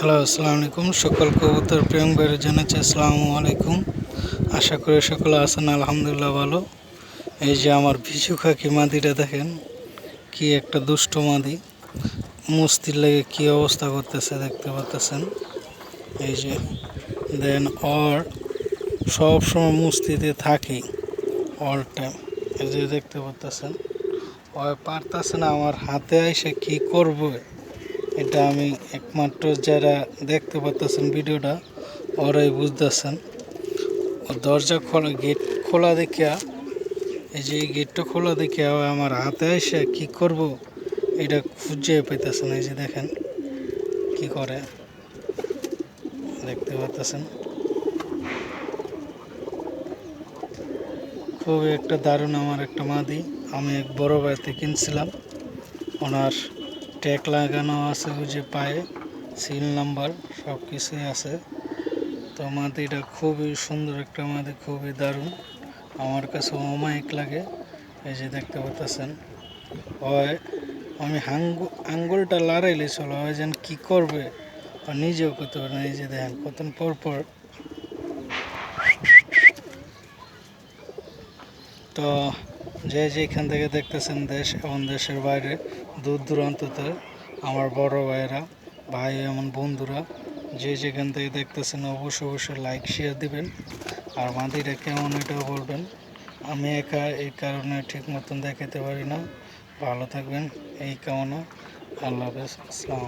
Hello, আসসালামু আলাইকুম। সকল কবুতর প্রেম করে জানাচ্ছি আসসালামু আলাইকুম। আশা করি সকলে আছেন আলহামদুলিল্লাহ ভালো। এই যে আমার ভিশু খাকি মাদিটা দেখেন, কি একটা দুষ্ট মাদি, মস্তির লেগে কি অবস্থা করতেছে দেখতে পাচ্ছেন। এই যে দেন ওর সব সময় মস্তিতে থাকি অল টাইম। এই যে দেখতে পাচ্ছেন, ও পারতেছে না আমার হাতে এসে কি করবে, এটা আমি একমাত্র যারা দেখতে পাচ্ছেন ভিডিওটা ওরাই বুঝতেছেন। ও দরজা খোলা, গেট খোলা দেখিয়া, এই যে গেটটা খোলা দেখিয়া আমার হাতে এসে কি করব এটা খুঁজে পেতেছেন। এই যে দেখেন কি করে, দেখতে পাচ্ছেন। খুবই একটা দারুণ আমার একটা মাদি, আমি এক বড় ভাইতে কিনছিলাম। ওনার ট্যাগ লাগানো আছে, ওই যে পায়ে সিল নাম্বার সব কিছুই আছে। তো মাদিটা খুবই সুন্দর একটা মাদি, খুবই দারুণ, আমার কাছে অমায়িক লাগে। এই যে দেখতে পাচ্ছেন, হয় আমি আঙ্গুলটা লড়াইলে চলো, হয় যেন কী করবে বা নিজেও করতে পারে না। এই যে দেখেন কতক্ষণ পর পর। তো যে যেখান থেকে দেখতেছেন, দেশ এবং দেশের বাইরে দূর দূরান্ততে আমার বড় ভাইয়েরা, ভাই এমন বন্ধুরা, যে যেখান থেকে দেখতেছেন অবশ্যই লাইক শেয়ার দিবেন। আর মাদিটা কেমন এটাও বলবেন। আমি একা এই কারণে ঠিক মতন দেখাতে পারি না। ভালো থাকবেন এই কামনা। আল্লাহ হাফেজ, আসসালাম।